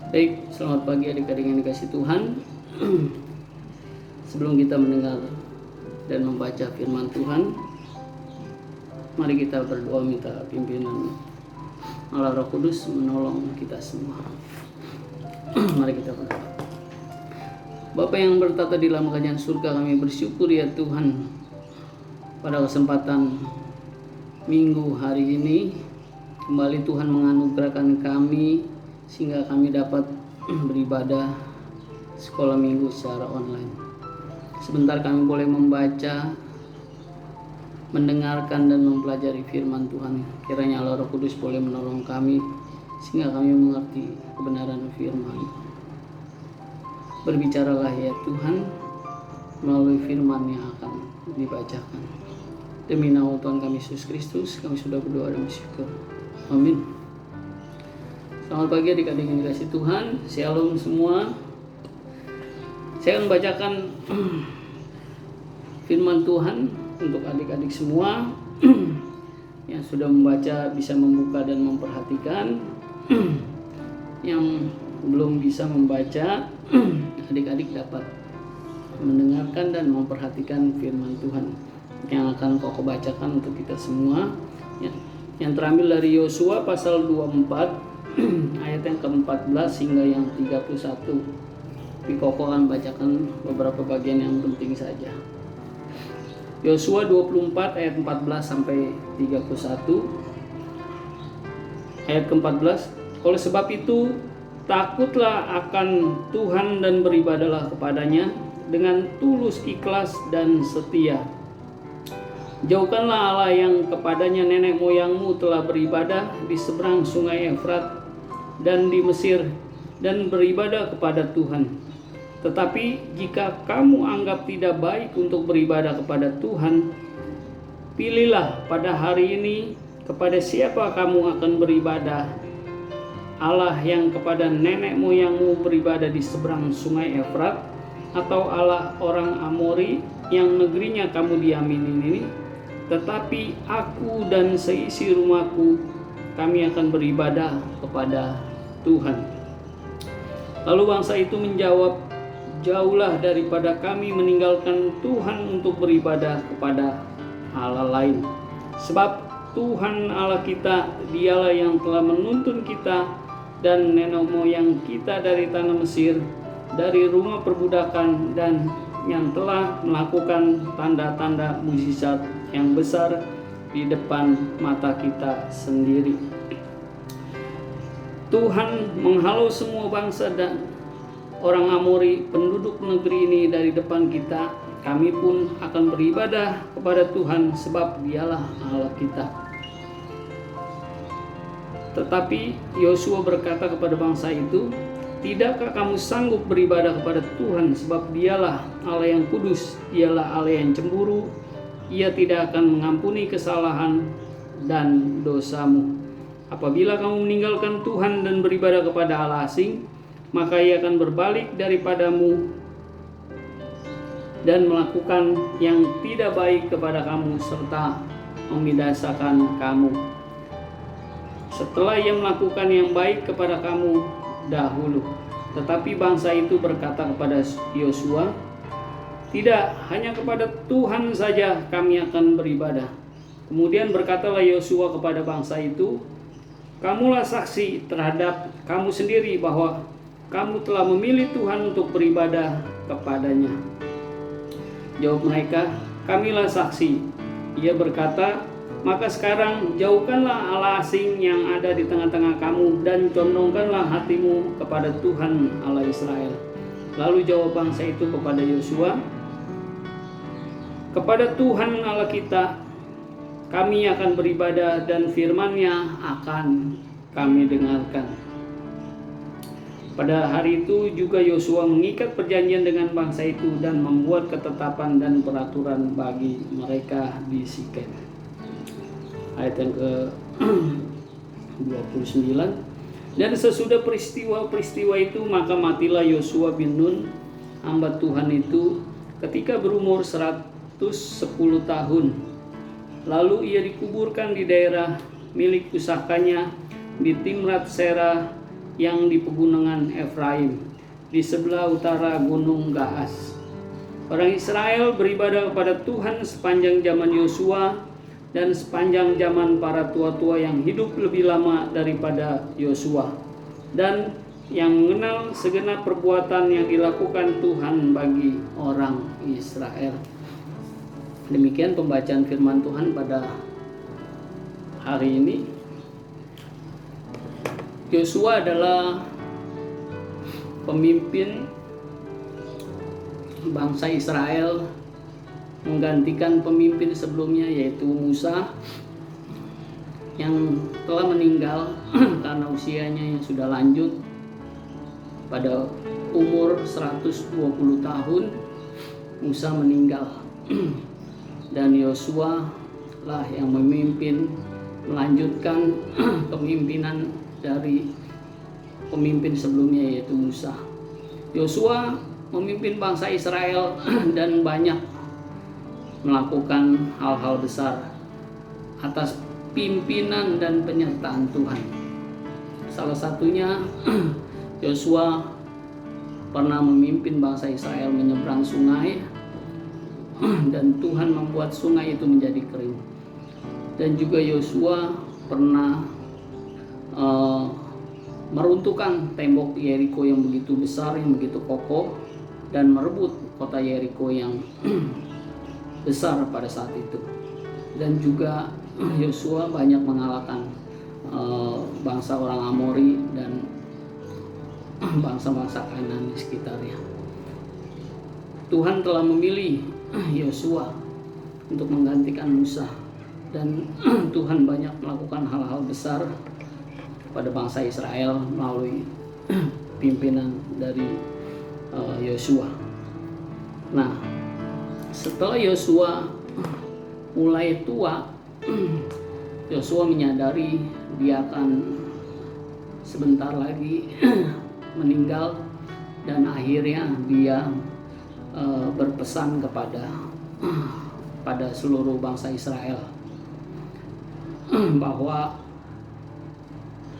Baik, selamat pagi adik-adik yang dikasih Tuhan. Sebelum kita mendengar dan membaca firman Tuhan, mari kita berdoa minta pimpinan Allah Roh Kudus menolong kita semua. Mari kita berdoa. Bapa yang bertata di dalam kerajaan surga, kami bersyukur ya Tuhan pada kesempatan minggu hari ini kembali Tuhan menganugerahkan kami sehingga kami dapat beribadah sekolah minggu secara online. Sebentar kami boleh membaca, mendengarkan dan mempelajari firman Tuhan. Kiranya Allah Roh Kudus boleh menolong kami sehingga kami mengerti kebenaran firman. Berbicaralah ya Tuhan melalui firman yang akan dibacakan. Demi nama Tuhan kami Yesus Kristus, kami sudah berdoa dan bersyukur. Amin. Selamat pagi adik-adik yang dikasih Tuhan. Shalom semua. Saya akan membacakan firman Tuhan untuk adik-adik semua. Yang sudah membaca bisa membuka dan memperhatikan. Yang belum bisa membaca, adik-adik dapat mendengarkan dan memperhatikan firman Tuhan yang akan Koko bacakan untuk kita semua. Yang terambil dari Yosua pasal 24 ayat yang ke-14 hingga yang 31. Tapi Koko akan bacakan beberapa bagian yang penting saja. Yosua 24 ayat 14 sampai 31. Ayat ke-14. Oleh sebab itu, takutlah akan Tuhan dan beribadalah kepadanya dengan tulus, ikhlas dan setia. Jauhkanlah Allah yang kepadanya nenek moyangmu telah beribadah di seberang sungai Efrat dan di Mesir dan beribadah kepada Tuhan. Tetapi jika kamu anggap tidak baik untuk beribadah kepada Tuhan, pilihlah pada hari ini kepada siapa kamu akan beribadah. Allah yang kepada nenek moyangmu beribadah di seberang sungai Efrat, atau Allah orang Amori yang negerinya kamu diamin ini. Tetapi aku dan seisi rumahku, kami akan beribadah kepada Tuhan. Lalu bangsa itu menjawab, jauhlah daripada kami meninggalkan Tuhan untuk beribadah kepada Allah lain. Sebab Tuhan Allah kita, dialah yang telah menuntun kita dan nenek moyang kita dari tanah Mesir, dari rumah perbudakan, dan yang telah melakukan tanda-tanda mukjizat yang besar di depan mata kita sendiri. Tuhan menghalau semua bangsa dan orang Amori penduduk negeri ini dari depan kita. Kami pun akan beribadah kepada Tuhan sebab dialah Allah kita. Tetapi Yosua berkata kepada bangsa itu, tidakkah kamu sanggup beribadah kepada Tuhan sebab dialah Allah yang kudus, dialah Allah yang cemburu, ia tidak akan mengampuni kesalahan dan dosamu. Apabila kamu meninggalkan Tuhan dan beribadah kepada Allah asing, maka ia akan berbalik daripadamu dan melakukan yang tidak baik kepada kamu serta membinasakan kamu. Setelah ia melakukan yang baik kepada kamu dahulu. Tetapi bangsa itu berkata kepada Yosua, tidak, hanya kepada Tuhan saja kami akan beribadah. Kemudian berkatalah Yosua kepada bangsa itu, kamulah saksi terhadap kamu sendiri bahwa kamu telah memilih Tuhan untuk beribadah kepadanya. Jawab mereka, kamilah saksi. Ia berkata, maka sekarang jauhkanlah Allah asing yang ada di tengah-tengah kamu dan condongkanlah hatimu kepada Tuhan Allah Israel. Lalu jawab bangsa itu kepada Yosua, kepada Tuhan Allah kita kami akan beribadah dan firman-Nya akan kami dengarkan. Pada hari itu juga Yosua mengikat perjanjian dengan bangsa itu dan membuat ketetapan dan peraturan bagi mereka di Sikem. Ayat yang ke-29. Dan sesudah peristiwa itu maka matilah Yosua bin Nun hamba Tuhan itu ketika berumur 110 tahun. Lalu ia dikuburkan di daerah milik pusakanya di Timnat Serah yang di pegunungan Efraim, di sebelah utara Gunung Gaas. Orang Israel beribadah kepada Tuhan sepanjang zaman Yosua dan sepanjang zaman para tua-tua yang hidup lebih lama daripada Yosua, dan yang mengenal segenap perbuatan yang dilakukan Tuhan bagi orang Israel. Demikian pembacaan firman Tuhan pada hari ini. Yosua adalah pemimpin bangsa Israel menggantikan pemimpin sebelumnya, yaitu Musa, yang telah meninggal karena usianya yang sudah lanjut. Pada umur 120 tahun Musa meninggal dan Yosua lah yang memimpin, melanjutkan kepemimpinan dari pemimpin sebelumnya, yaitu Musa. Yosua memimpin bangsa Israel dan banyak melakukan hal-hal besar atas pimpinan dan penyertaan Tuhan. Salah satunya Yosua pernah memimpin bangsa Israel menyeberang sungai dan Tuhan membuat sungai itu menjadi kering. Dan juga Yosua pernah meruntuhkan tembok Yeriko yang begitu besar, yang begitu kokoh, dan merebut kota Yeriko yang besar pada saat itu. Dan juga Yosua banyak mengalahkan bangsa orang Amori dan bangsa-bangsa Kanaan di sekitarnya. Tuhan telah memilih Yosua untuk menggantikan Musa, dan Tuhan banyak melakukan hal-hal besar pada bangsa Israel melalui pimpinan dari Yosua. Nah, setelah Yosua mulai tua, Yosua menyadari dia akan sebentar lagi meninggal, dan akhirnya dia berpesan pada seluruh bangsa Israel bahwa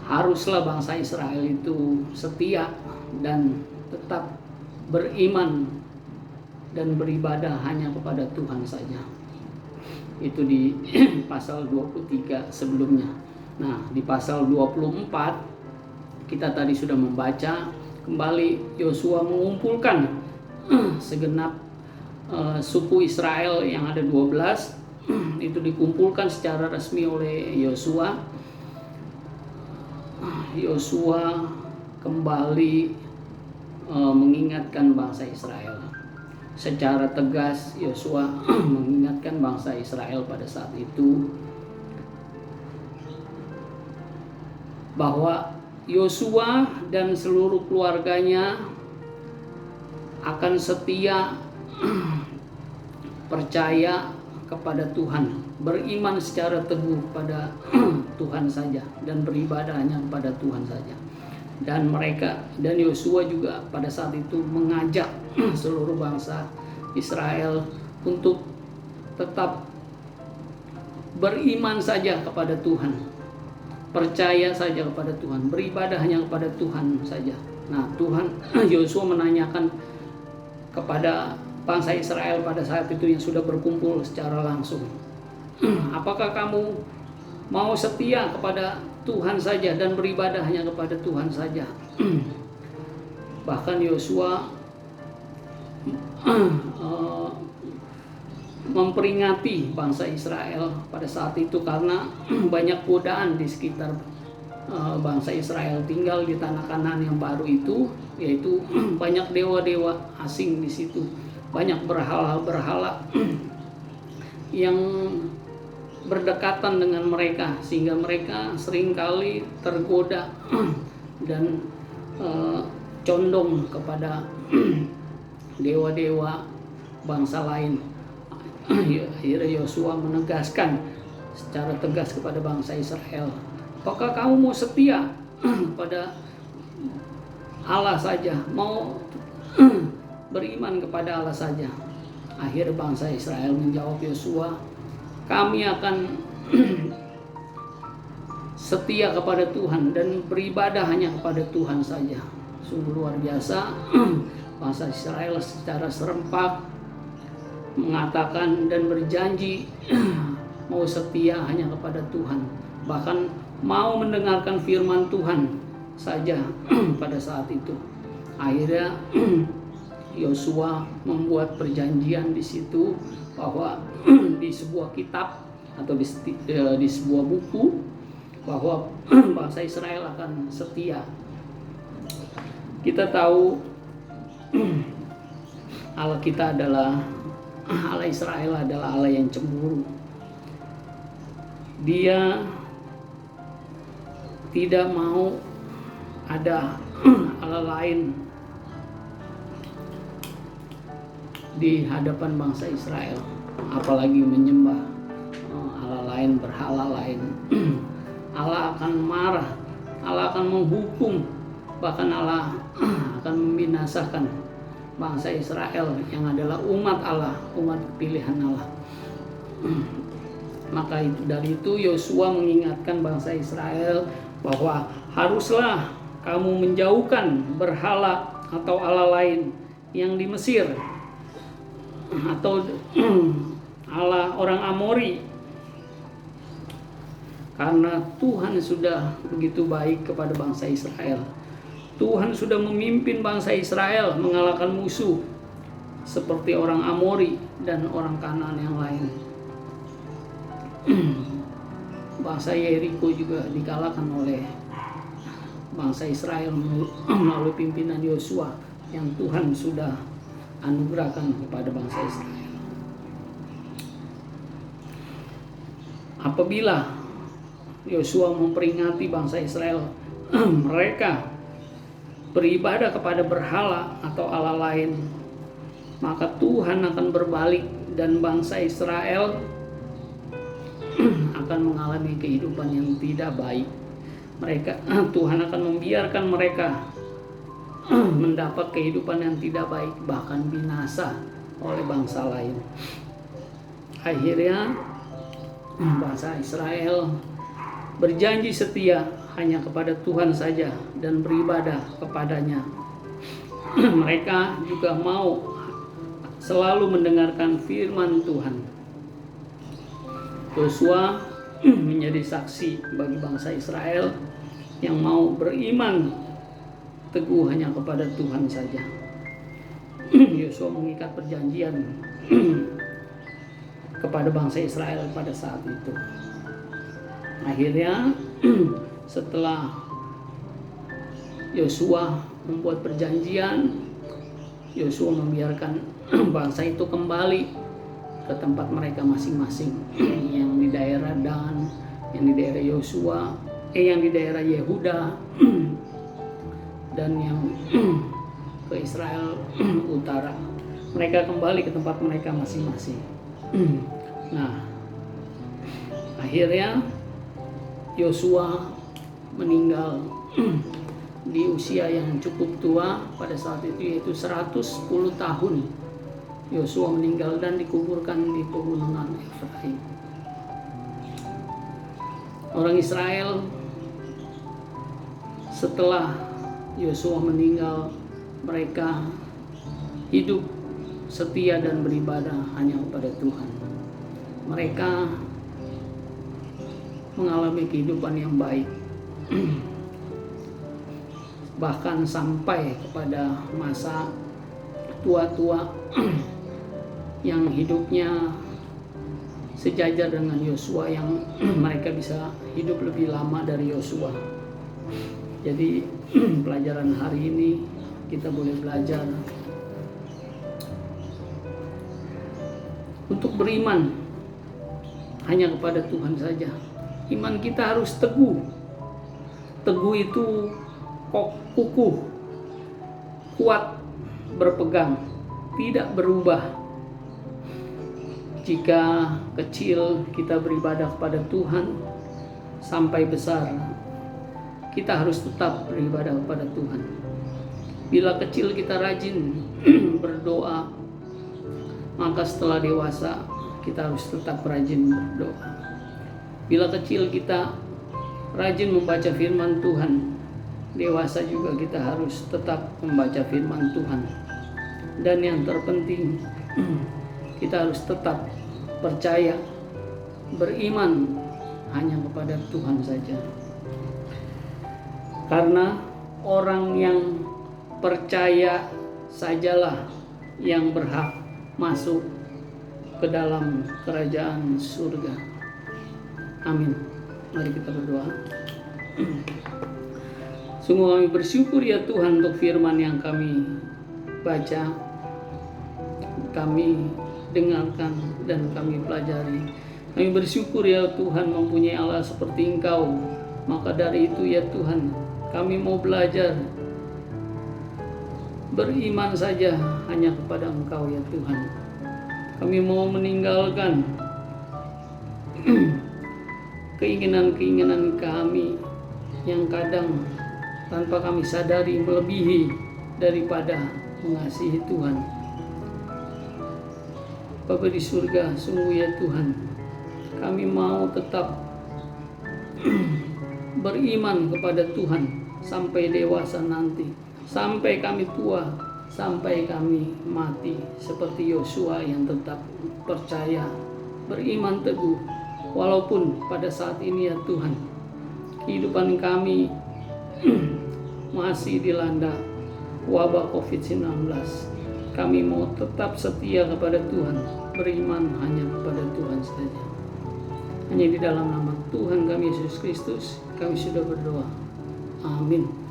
haruslah bangsa Israel itu setia dan tetap beriman dan beribadah hanya kepada Tuhan saja. Itu di pasal 23 sebelumnya. Nah, di pasal 24 kita tadi sudah membaca kembali Yosua mengumpulkan segenap suku Israel yang ada 12 itu dikumpulkan secara resmi oleh Yosua. Yosua kembali mengingatkan bangsa Israel. Secara tegas Yosua mengingatkan bangsa Israel pada saat itu bahwa Yosua dan seluruh keluarganya akan setia percaya kepada Tuhan, beriman secara teguh pada Tuhan saja dan beribadah hanya kepada Tuhan saja. Dan Yosua juga pada saat itu mengajak seluruh bangsa Israel untuk tetap beriman saja kepada Tuhan, percaya saja kepada Tuhan, beribadah hanya kepada Tuhan saja. Nah, Yosua menanyakan kepada bangsa Israel pada saat itu yang sudah berkumpul secara langsung, apakah kamu mau setia kepada Tuhan saja dan beribadah hanya kepada Tuhan saja? Bahkan Yosua memperingati bangsa Israel pada saat itu karena banyak godaan di sekitar bangsa Israel tinggal di tanah Kanaan yang baru itu, yaitu banyak dewa-dewa asing di situ, banyak berhala-berhala yang berdekatan dengan mereka, sehingga mereka seringkali tergoda dan condong kepada dewa-dewa bangsa lain. Akhirnya Yosua menegaskan secara tegas kepada bangsa Israel, apakah kamu mau setia pada Allah saja, mau beriman kepada Allah saja? Akhir bangsa Israel menjawab Yosua, kami akan setia kepada Tuhan dan beribadah hanya kepada Tuhan saja. Sungguh luar biasa. Bangsa Israel secara serempak mengatakan dan berjanji mau setia hanya kepada Tuhan, bahkan mau mendengarkan firman Tuhan saja pada saat itu. Akhirnya Yosua membuat perjanjian di situ bahwa di sebuah kitab atau di sebuah buku bahwa bangsa Israel akan setia. Kita tahu Allah kita adalah Allah Israel adalah Allah yang cemburu. Dia tidak mau ada Allah lain di hadapan bangsa Israel, apalagi menyembah Allah lain, berhala lain. Allah akan marah, Allah akan menghukum, bahkan Allah akan membinasakan bangsa Israel yang adalah umat Allah, umat pilihan Allah. Maka dari itu Yosua mengingatkan bangsa Israel bahwa haruslah kamu menjauhkan berhala atau Allah lain yang di Mesir atau Allah orang Amori, karena Tuhan sudah begitu baik kepada bangsa Israel. Tuhan sudah memimpin bangsa Israel mengalahkan musuh seperti orang Amori dan orang Kanaan yang lain. Bangsa Yeriko juga dikalahkan oleh bangsa Israel melalui pimpinan Yosua yang Tuhan sudah anugerahkan kepada bangsa Israel. Apabila Yosua memperingati bangsa Israel mereka beribadah kepada berhala atau Allah lain, maka Tuhan akan berbalik dan bangsa Israel akan mengalami kehidupan yang tidak baik. Tuhan akan membiarkan mereka mendapat kehidupan yang tidak baik, bahkan binasa oleh bangsa lain. Akhirnya bangsa Israel berjanji setia hanya kepada Tuhan saja dan beribadah kepadanya. Mereka juga mau selalu mendengarkan firman Tuhan. Yosua menjadi saksi bagi bangsa Israel yang mau beriman teguh hanya kepada Tuhan saja. Yosua mengikat perjanjian kepada bangsa Israel pada saat itu. Akhirnya setelah Yosua membuat perjanjian, Yosua membiarkan bangsa itu kembali ke tempat mereka masing-masing, yang di daerah Dan, yang di daerah Yosua, yang di daerah Yehuda, dan yang ke Israel utara. Mereka kembali ke tempat mereka masing-masing. Nah, akhirnya Yosua meninggal di usia yang cukup tua pada saat itu, yaitu 110 tahun. Yosua meninggal dan dikuburkan di pegunungan Efraim. Orang Israel setelah Yosua meninggal, mereka hidup setia dan beribadah hanya kepada Tuhan. Mereka mengalami kehidupan yang baik, bahkan sampai kepada masa tua-tua yang hidupnya sejajar dengan Yosua, yang mereka bisa hidup lebih lama dari Yosua. Jadi pelajaran hari ini kita boleh belajar untuk beriman hanya kepada Tuhan saja. Iman kita harus teguh. Teguh itu kukuh, kuat, berpegang, tidak berubah. Jika kecil kita beribadah kepada Tuhan, sampai besar kita harus tetap beribadah kepada Tuhan. Bila kecil kita rajin berdoa, maka setelah dewasa kita harus tetap rajin berdoa. Bila kecil kita rajin membaca firman Tuhan. Dewasa juga kita harus tetap membaca firman Tuhan. Dan yang terpenting, kita harus tetap percaya, beriman hanya kepada Tuhan saja. Karena orang yang percaya sajalah yang berhak masuk ke dalam kerajaan surga. Amin. Mari kita berdoa. Sungguh kami bersyukur ya Tuhan untuk firman yang kami baca, kami dengarkan dan kami pelajari. Kami bersyukur ya Tuhan mempunyai Allah seperti Engkau. Maka dari itu ya Tuhan, kami mau belajar beriman saja hanya kepada Engkau ya Tuhan. Kami mau meninggalkan keinginan-keinginan kami yang kadang tanpa kami sadari melebihi daripada mengasihi Tuhan. Bapa di surga, sungguh ya Tuhan, kami mau tetap beriman kepada Tuhan sampai dewasa nanti, sampai kami tua, sampai kami mati, seperti Yosua yang tetap percaya, beriman teguh, walaupun pada saat ini ya Tuhan, kehidupan kami masih dilanda wabah COVID-19. Kami mau tetap setia kepada Tuhan, beriman hanya kepada Tuhan saja. Hanya di dalam nama Tuhan kami Yesus Kristus kami sudah berdoa. Amin.